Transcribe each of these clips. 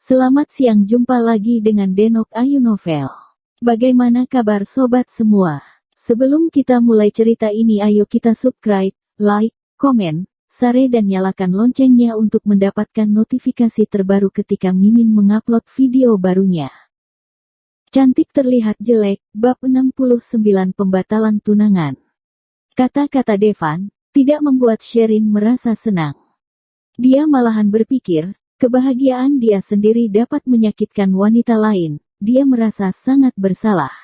Selamat siang, jumpa lagi dengan Denok Ayu Novel. Bagaimana kabar sobat semua? Sebelum kita mulai cerita ini, ayo kita subscribe, like, komen, share dan nyalakan loncengnya untuk mendapatkan notifikasi terbaru ketika Mimin mengupload video barunya. Cantik terlihat jelek, bab 69 pembatalan tunangan. Kata-kata Devan tidak membuat Sherin merasa senang. Dia malahan berpikir, kebahagiaan dia sendiri dapat menyakitkan wanita lain. Dia merasa sangat bersalah.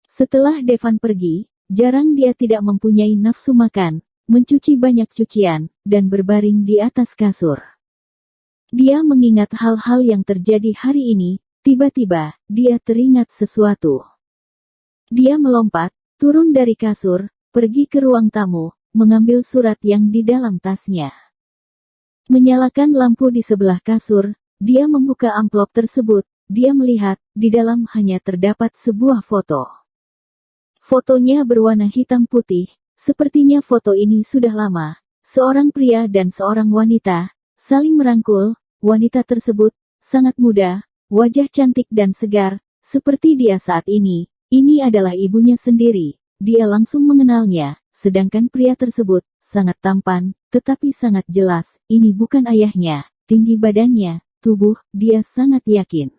Setelah Devan pergi, jarang dia tidak mempunyai nafsu makan, mencuci banyak cucian, dan berbaring di atas kasur. Dia mengingat hal-hal yang terjadi hari ini. Tiba-tiba, dia teringat sesuatu. Dia melompat, turun dari kasur, pergi ke ruang tamu, mengambil surat yang di dalam tasnya. Menyalakan lampu di sebelah kasur, dia membuka amplop tersebut. Dia melihat, di dalam hanya terdapat sebuah foto. Fotonya berwarna hitam putih, sepertinya foto ini sudah lama. Seorang pria dan seorang wanita, saling merangkul. Wanita tersebut, sangat muda, wajah cantik dan segar, seperti dia saat ini. Ini adalah ibunya sendiri. Dia langsung mengenalnya, sedangkan pria tersebut, sangat tampan, tetapi sangat jelas, ini bukan ayahnya. Tinggi badannya, tubuh, dia sangat yakin.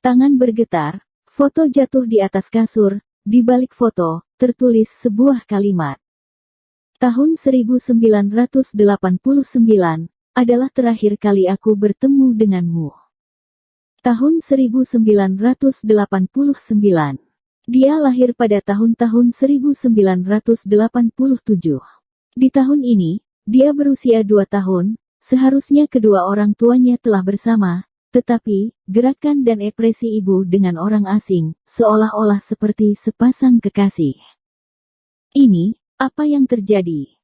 Tangan bergetar, foto jatuh di atas kasur, di balik foto, tertulis sebuah kalimat. Tahun 1989, adalah terakhir kali aku bertemu denganmu. Tahun 1989. Dia lahir pada tahun-tahun 1987. Di tahun ini, dia berusia 2 tahun, seharusnya kedua orang tuanya telah bersama, tetapi, gerakan dan ekspresi ibu dengan orang asing, seolah-olah seperti sepasang kekasih. Ini, apa yang terjadi?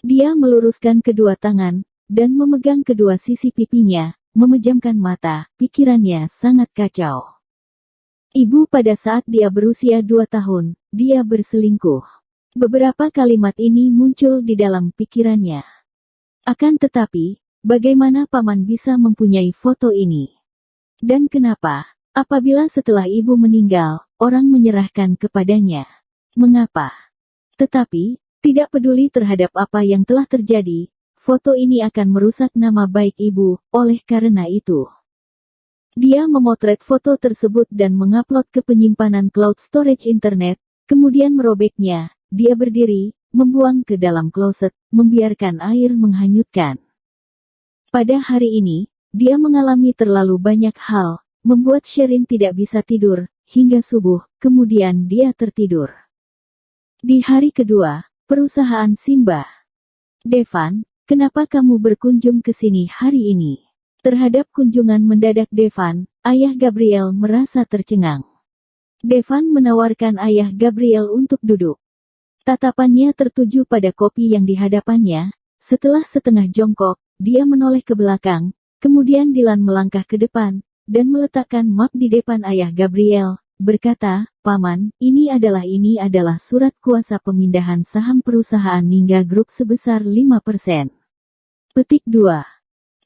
Dia meluruskan kedua tangan, dan memegang kedua sisi pipinya, memejamkan mata, pikirannya sangat kacau. Ibu pada saat dia berusia 2 tahun, dia berselingkuh. Beberapa kalimat ini muncul di dalam pikirannya. Akan tetapi, bagaimana paman bisa mempunyai foto ini? Dan kenapa, apabila setelah ibu meninggal, orang menyerahkan kepadanya? Mengapa? Tetapi, tidak peduli terhadap apa yang telah terjadi, foto ini akan merusak nama baik ibu. Oleh karena itu, dia memotret foto tersebut dan mengupload ke penyimpanan cloud storage internet, kemudian merobeknya. Dia berdiri, membuang ke dalam kloset, membiarkan air menghanyutkan. Pada hari ini, dia mengalami terlalu banyak hal, membuat Sherin tidak bisa tidur, hingga subuh, kemudian dia tertidur. Di hari kedua, perusahaan Simba. Devan, kenapa kamu berkunjung ke sini hari ini? Terhadap kunjungan mendadak Devan, ayah Gabriel merasa tercengang. Devan menawarkan ayah Gabriel untuk duduk. Tatapannya tertuju pada kopi yang di hadapannya. Setelah setengah jongkok, dia menoleh ke belakang, kemudian Dylan melangkah ke depan, dan meletakkan map di depan ayah Gabriel, berkata, "Paman, ini adalah surat kuasa pemindahan saham perusahaan Ningga Group sebesar 5%. Petik 2.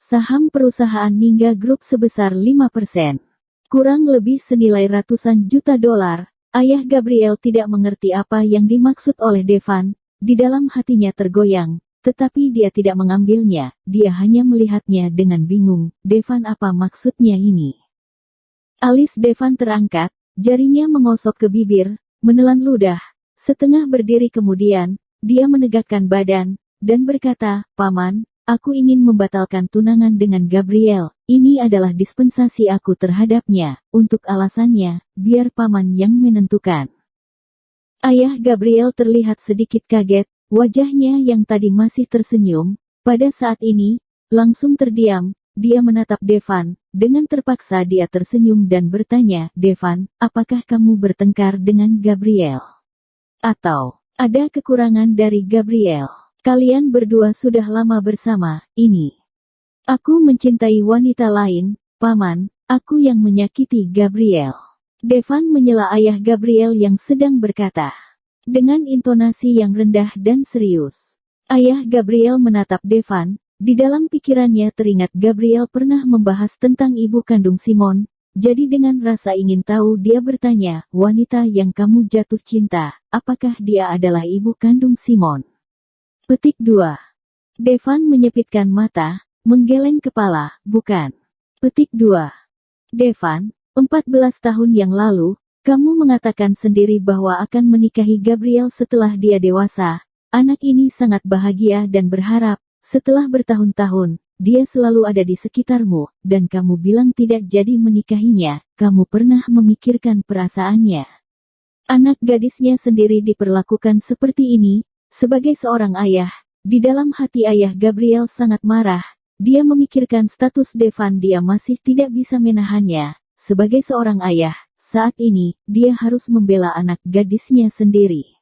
Saham perusahaan Ningga Group sebesar 5%. Kurang lebih senilai ratusan juta dolar. Ayah Gabriel tidak mengerti apa yang dimaksud oleh Devan. Di dalam hatinya tergoyang, tetapi dia tidak mengambilnya. Dia hanya melihatnya dengan bingung. Devan, apa maksudnya ini? Alis Devan terangkat, jarinya mengosok ke bibir, menelan ludah. Setengah berdiri kemudian, dia menegakkan badan, dan berkata, "Paman, aku ingin membatalkan tunangan dengan Gabriel. Ini adalah dispensasi aku terhadapnya. Untuk alasannya, biar paman yang menentukan." Ayah Gabriel terlihat sedikit kaget, wajahnya yang tadi masih tersenyum, pada saat ini, langsung terdiam. Dia menatap Devan, dengan terpaksa dia tersenyum dan bertanya, "Devan, apakah kamu bertengkar dengan Gabriel? Atau, ada kekurangan dari Gabriel? Kalian berdua sudah lama bersama, ini." "Aku mencintai wanita lain, paman, aku yang menyakiti Gabriel." Devan menyela ayah Gabriel yang sedang berkata. Dengan intonasi yang rendah dan serius. Ayah Gabriel menatap Devan, Di dalam pikirannya teringat Gabriel pernah membahas tentang ibu kandung Simon. Jadi dengan rasa ingin tahu dia bertanya, wanita yang kamu jatuh cinta, apakah dia adalah ibu kandung Simon? Petik 2. Devan menyepitkan mata, menggeleng kepala, bukan. Petik 2. Devan, 14 tahun yang lalu, kamu mengatakan sendiri bahwa akan menikahi Gabriel setelah dia dewasa. Anak ini sangat bahagia dan berharap, setelah bertahun-tahun, dia selalu ada di sekitarmu, dan kamu bilang tidak jadi menikahinya, kamu pernah memikirkan perasaannya. Anak gadisnya sendiri diperlakukan seperti ini, sebagai seorang ayah, di dalam hati ayah Gabriel sangat marah, dia memikirkan status Devan dia masih tidak bisa menahannya, sebagai seorang ayah, saat ini, dia harus membela anak gadisnya sendiri.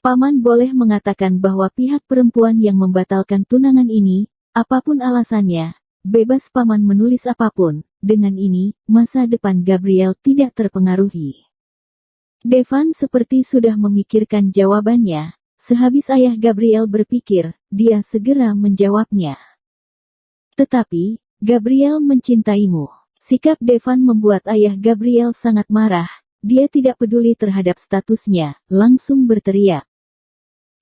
Paman boleh mengatakan bahwa pihak perempuan yang membatalkan tunangan ini, apapun alasannya, bebas paman menulis apapun, dengan ini, masa depan Gabriel tidak terpengaruhi. Devan seperti sudah memikirkan jawabannya, sehabis ayah Gabriel berpikir, dia segera menjawabnya. Tetapi, Gabriel mencintaimu. Sikap Devan membuat ayah Gabriel sangat marah, dia tidak peduli terhadap statusnya, langsung berteriak.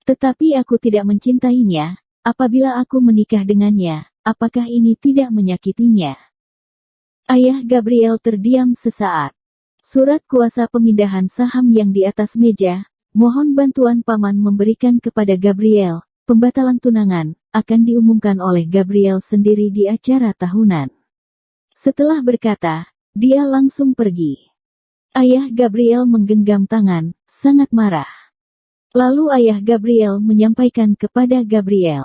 Tetapi aku tidak mencintainya. Apabila aku menikah dengannya, apakah ini tidak menyakitinya? Ayah Gabriel terdiam sesaat. Surat kuasa pemindahan saham yang di atas meja, mohon bantuan paman memberikan kepada Gabriel, pembatalan tunangan, akan diumumkan oleh Gabriel sendiri di acara tahunan. Setelah berkata, dia langsung pergi. Ayah Gabriel menggenggam tangan, sangat marah. Lalu ayah Gabriel menyampaikan kepada Gabriel.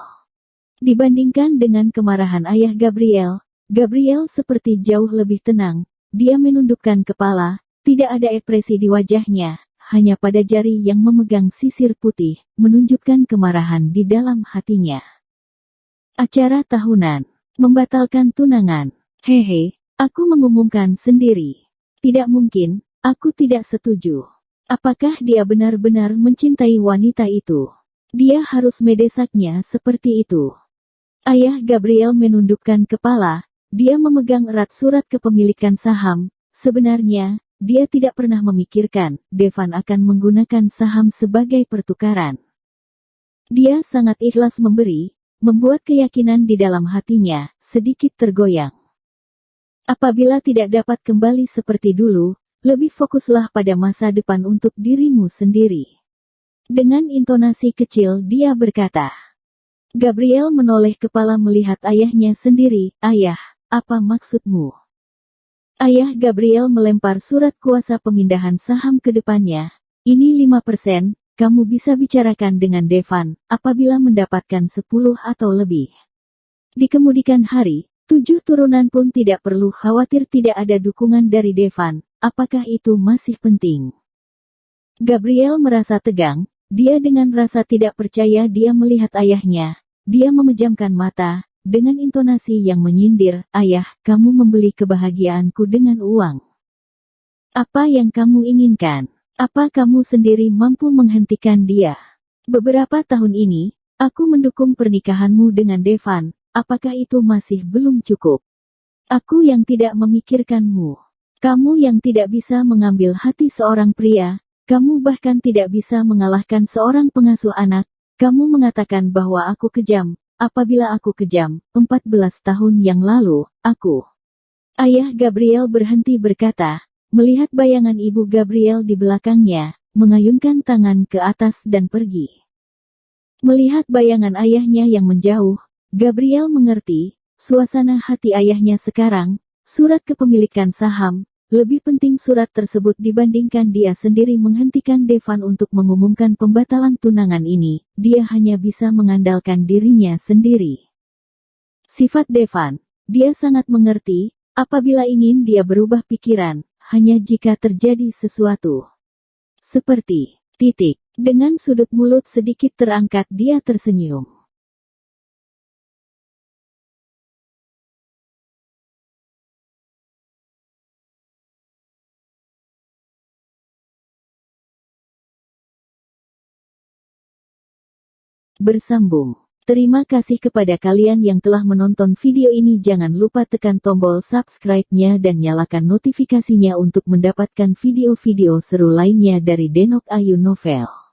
Dibandingkan dengan kemarahan ayah Gabriel, Gabriel seperti jauh lebih tenang, dia menundukkan kepala, tidak ada ekspresi di wajahnya, hanya pada jari yang memegang sisir putih, menunjukkan kemarahan di dalam hatinya. Acara tahunan, membatalkan tunangan, hehe, aku mengumumkan sendiri. Tidak mungkin, aku tidak setuju. Apakah dia benar-benar mencintai wanita itu? Dia harus mendesaknya seperti itu. Ayah Gabriel menundukkan kepala, dia memegang erat surat kepemilikan saham. Sebenarnya, dia tidak pernah memikirkan, Devan akan menggunakan saham sebagai pertukaran. Dia sangat ikhlas memberi, membuat keyakinan di dalam hatinya sedikit tergoyang. Apabila tidak dapat kembali seperti dulu, lebih fokuslah pada masa depan untuk dirimu sendiri. Dengan intonasi kecil dia berkata. Gabriel menoleh kepala melihat ayahnya sendiri. Ayah, apa maksudmu? Ayah Gabriel melempar surat kuasa pemindahan saham ke depannya. Ini 5%, kamu bisa bicarakan dengan Devan, apabila mendapatkan 10 atau lebih. Di kemudian hari, 7 turunan pun tidak perlu khawatir tidak ada dukungan dari Devan. Apakah itu masih penting? Gabriel merasa tegang, dia dengan rasa tidak percaya dia melihat ayahnya. Dia memejamkan mata, dengan intonasi yang menyindir, ayah, kamu membeli kebahagiaanku dengan uang. Apa yang kamu inginkan? Apa kamu sendiri mampu menghentikan dia? Beberapa tahun ini, aku mendukung pernikahanmu dengan Devan, apakah itu masih belum cukup? Aku yang tidak memikirkanmu. Kamu yang tidak bisa mengambil hati seorang pria, kamu bahkan tidak bisa mengalahkan seorang pengasuh anak, kamu mengatakan bahwa aku kejam, apabila aku kejam, 14 tahun yang lalu, aku. Ayah Gabriel berhenti berkata, melihat bayangan ibu Gabriel di belakangnya, mengayunkan tangan ke atas dan pergi. Melihat bayangan ayahnya yang menjauh, Gabriel mengerti, suasana hati ayahnya sekarang, surat kepemilikan saham, lebih penting surat tersebut dibandingkan dia sendiri menghentikan Devan untuk mengumumkan pembatalan tunangan ini, dia hanya bisa mengandalkan dirinya sendiri. Sifat Devan, dia sangat mengerti, apabila ingin dia berubah pikiran, hanya jika terjadi sesuatu. Seperti, titik, dengan sudut mulut sedikit terangkat dia tersenyum. Bersambung. Terima kasih kepada kalian yang telah menonton video ini. Jangan lupa tekan tombol subscribe-nya dan nyalakan notifikasinya untuk mendapatkan video-video seru lainnya dari Denok Ayu Novel.